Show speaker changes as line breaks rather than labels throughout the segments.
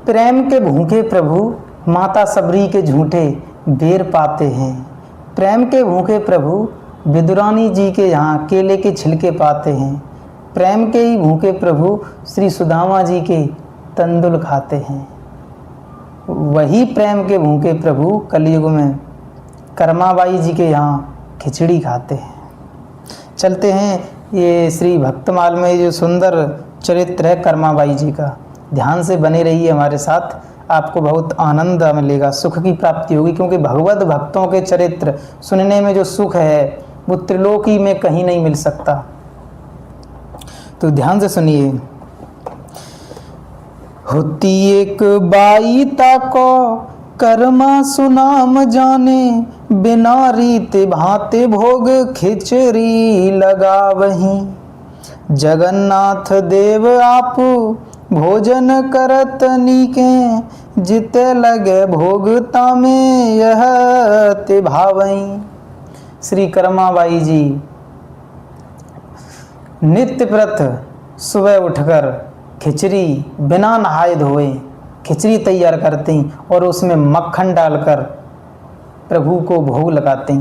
प्रेम के भूखे प्रभु माता सबरी के झूठे बेर पाते हैं। प्रेम के भूखे प्रभु विदुरानी जी के यहाँ केले के छिलके पाते हैं। प्रेम के ही भूखे प्रभु श्री सुदामा जी के तंदुल खाते हैं। वही प्रेम के भूखे प्रभु कलयुग में कर्माबाई जी के यहाँ खिचड़ी खाते हैं। चलते हैं, ये श्री भक्तमाल में जो सुंदर चरित्र है कर्माबाई जी का, ध्यान से बने रहिए हमारे साथ, आपको बहुत आनंद मिलेगा, सुख की प्राप्ति होगी। क्योंकि भगवत भक्तों के चरित्र सुनने में जो सुख है वो त्रिलोकी में कहीं नहीं मिल सकता। तो ध्यान से सुनिए। होती एक बाई ताको कर्मा सुनाम जाने, बिना रीत भांति भोग खिचड़ी लगा वहीं। जगन्नाथ देव आप भोजन करत नीके, जिते लगे भोगता में यह तिभावई। श्री कर्माबाई जी नित्य प्रत सुबह उठकर खिचड़ी बिना नहाए धोए खिचड़ी तैयार करती और उसमें मक्खन डालकर प्रभु को भोग लगाती।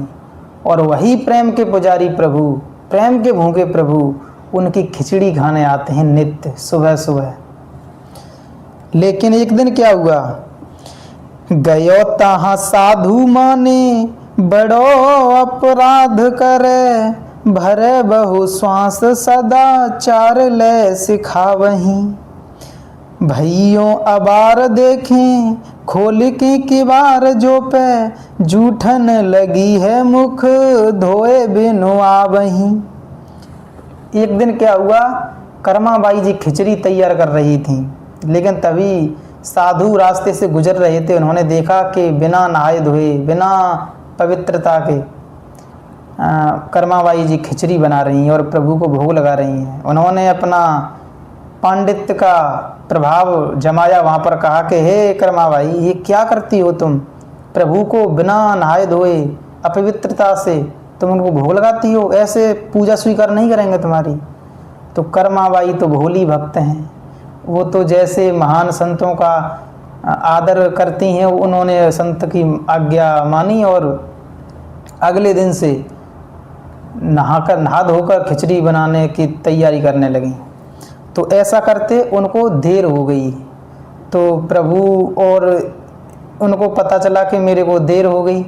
और वही प्रेम के पुजारी प्रभु, प्रेम के भूखे प्रभु उनकी खिचड़ी खाने आते हैं नित्य सुबह सुबह। लेकिन एक दिन क्या हुआ, गयो तहाँ साधु माने, बड़ो अपराध करे, भरे बहु श्वास सदा चार ले सिखावहीं। भैयों अबार देखें खोल के किबार जो पे, जूठन लगी है मुख धोए बिनु आवहीं। एक दिन क्या हुआ, कर्माबाई जी खिचड़ी तैयार कर रही थी, लेकिन तभी साधु रास्ते से गुजर रहे थे। उन्होंने देखा कि बिना नहाए धोए बिना पवित्रता के कर्माबाई जी खिचड़ी बना रही हैं और प्रभु को भोग लगा रही हैं। उन्होंने अपना पांडित्य का प्रभाव जमाया वहाँ पर, कहा कि हे कर्माबाई ये क्या करती हो तुम, प्रभु को बिना नहाए धोए अपवित्रता से तुम उनको भोग लगाती हो, ऐसे पूजा स्वीकार नहीं करेंगे तुम्हारी। तो कर्माबाई तो भोली भक्त हैं, वो तो जैसे महान संतों का आदर करती हैं, उन्होंने संत की आज्ञा मानी और अगले दिन से नहा धोकर खिचड़ी बनाने की तैयारी करने लगी। तो ऐसा करते उनको देर हो गई, तो प्रभु और उनको पता चला कि मेरे को देर हो गई,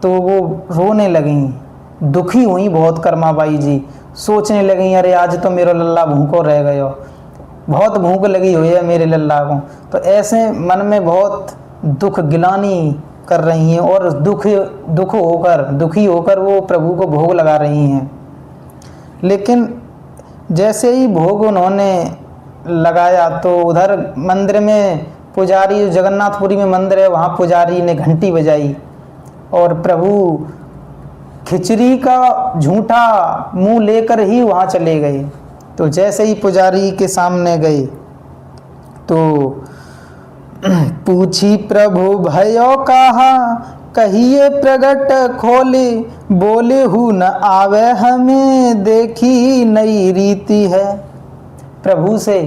तो वो रोने लगी, दुखी हुई बहुत कर्माबाई जी। सोचने लगी अरे आज तो मेरा लल्ला भूखो रह गयो, बहुत भूख लगी हुई है मेरे लल्ला को। तो ऐसे मन में बहुत दुख गिलानी कर रही हैं और दुखी होकर वो प्रभु को भोग लगा रही हैं। लेकिन जैसे ही भोग उन्होंने लगाया तो उधर मंदिर में पुजारी, जगन्नाथपुरी में मंदिर है, वहाँ पुजारी ने घंटी बजाई और प्रभु खिचड़ी का झूठा मुंह लेकर ही वहाँ चले गए। तो जैसे ही पुजारी के सामने गए तो पूछी प्रभु भयो कहा, कहिए प्रगट खोले, बोले हूँ न आवे हमें देखी नई रीति है। प्रभु से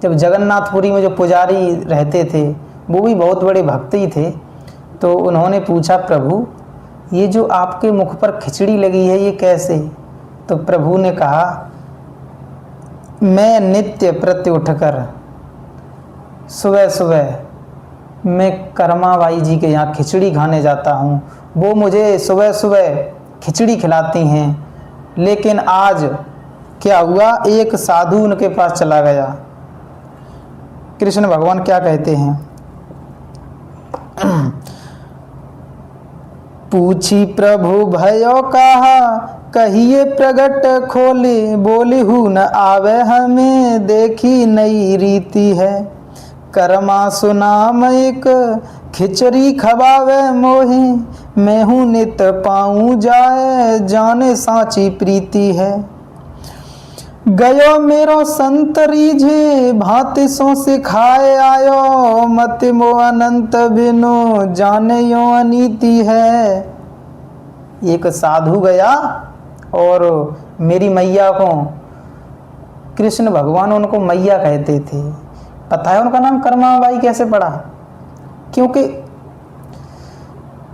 जब जगन्नाथपुरी में जो पुजारी रहते थे वो भी बहुत बड़े भक्त ही थे, तो उन्होंने पूछा प्रभु ये जो आपके मुख पर खिचड़ी लगी है ये कैसे। तो प्रभु ने कहा मैं नित्य प्रति उठकर सुबह सुबह मैं कर्माबाई जी के यहाँ खिचड़ी खाने जाता हूँ, वो मुझे सुबह सुबह खिचड़ी खिलाती हैं। लेकिन आज क्या हुआ, एक साधु उनके पास चला गया। कृष्ण भगवान क्या कहते हैं, पूछी प्रभु भयो कहा, कहिए प्रगट खोले, बोले हूँ न आवे हमें देखी नई रीति है। कर्मा सुनाम एक खिचड़ी खबावे मोहे, मैं हूँ नित पाऊँ जाए जाने साची प्रीति है। गयो मेरो संत रीझे भांति सो सिखाए आयो, मत मो अनंत बिनो जाने यो अनीति है। एक साधु गया और मेरी मैया को, कृष्ण भगवान उनको मैया कहते थे, पता है उनका नाम कर्माबाई कैसे पड़ा? क्योंकि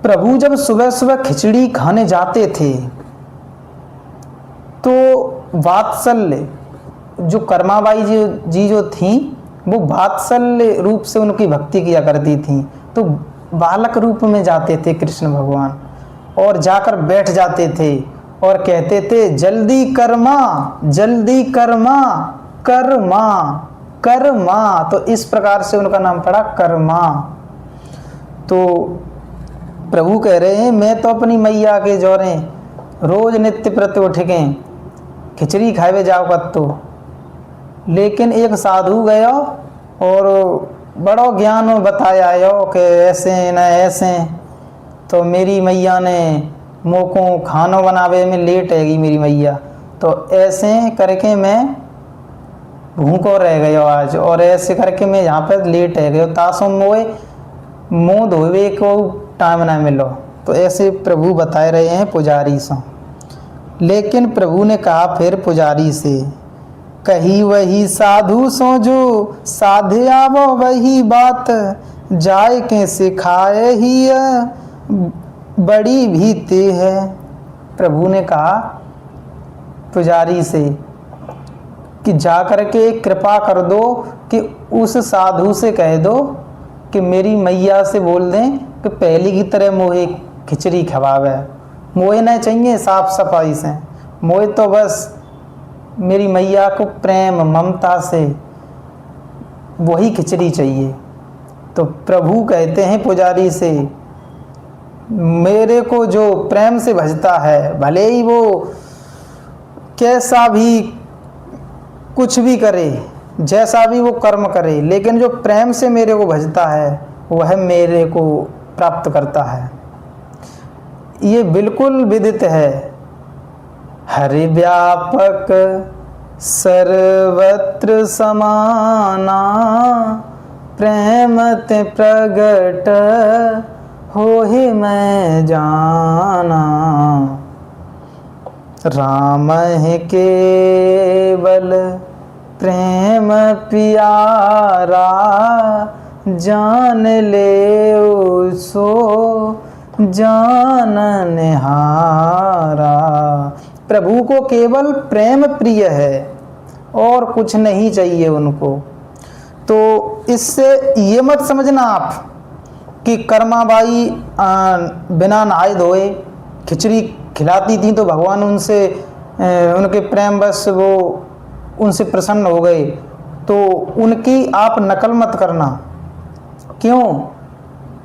प्रभु जब सुबह सुबह खिचड़ी खाने जाते थे तो वात्सल्य, जो कर्माबाई जी जो थी वो वात्सल्य रूप से उनकी भक्ति किया करती थी। तो बालक रूप में जाते थे कृष्ण भगवान और जाकर बैठ जाते थे और कहते थे जल्दी कर्मा, जल्दी कर्मा, कर्मा, कर्मा। तो इस प्रकार से उनका नाम पड़ा कर्मा। तो प्रभु कह रहे हैं मैं तो अपनी मैया के जोरे रोज नित्य प्रति उठ के खिचड़ी खाए जाओ कत्तो, लेकिन एक साधु गयो और बड़ो ज्ञान बताया यो कि ऐसे न ऐसे। तो मेरी मैया ने मोको खाना बनावे में लेट हैगी मेरी मैया, तो ऐसे करके मैं भूखो रह गयो आज, और ऐसे करके मैं यहाँ पर लेट है गयो, तासो मोए मुँह धोवे को टाइम ना मिलो। तो ऐसे प्रभु बता रहे हैं पुजारी से। लेकिन प्रभु ने कहा फिर पुजारी से, कही वही साधु सो जो साधे आवो वही बात, जाए के सिखाए ही बड़ी भीते है। प्रभु ने कहा पुजारी से कि जा करके कृपा कर दो कि उस साधु से कह दो कि मेरी मैया से बोल दें कि पहली की तरह मोहे खिचड़ी खवावे। मोहे नहीं चाहिए साफ सफाई से, मोहे तो बस मेरी मैया को प्रेम ममता से वही खिचड़ी चाहिए। तो प्रभु कहते हैं पुजारी से, मेरे को जो प्रेम से भजता है, भले ही वो कैसा भी कुछ भी करे, जैसा भी वो कर्म करे, लेकिन जो प्रेम से मेरे को भजता है वह मेरे को प्राप्त करता है। ये बिल्कुल विदित है। हरि व्यापक सर्वत्र समाना, प्रेम ते प्रगट होहि मैं जाना। राम है केवल प्रेम प्यारा, जान ले सो जान निहारा। प्रभु को केवल प्रेम प्रिय है और कुछ नहीं चाहिए उनको। तो इससे ये मत समझना आप कि कर्माबाई बिना नहाए धोए खिचड़ी खिलाती थी तो भगवान उनसे उनके प्रेम बस वो उनसे प्रसन्न हो गए, तो उनकी आप नकल मत करना। क्यों?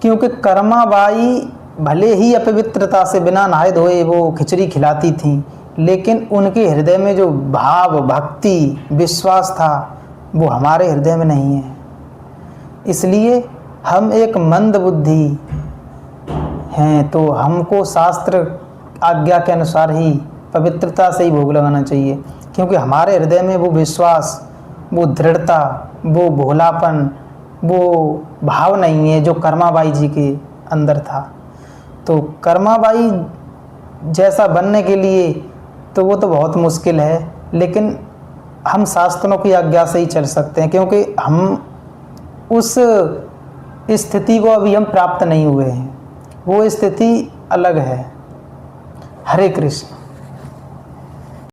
क्योंकि कर्माबाई भले ही अपवित्रता से बिना नहाए धोए वो खिचड़ी खिलाती थी, लेकिन उनके हृदय में जो भाव भक्ति विश्वास था वो हमारे हृदय में नहीं है। इसलिए हम एक मंद बुद्धि हैं, तो हमको शास्त्र आज्ञा के अनुसार ही पवित्रता से ही भोग लगाना चाहिए, क्योंकि हमारे हृदय में वो विश्वास, वो दृढ़ता, वो भोलापन, वो भाव नहीं है जो कर्माबाई जी के अंदर था। तो कर्माबाई जैसा बनने के लिए तो वो तो बहुत मुश्किल है, लेकिन हम शास्त्रों की आज्ञा से ही चल सकते हैं, क्योंकि हम उस स्थिति को अभी हम प्राप्त नहीं हुए हैं, वो स्थिति अलग है। हरे कृष्ण।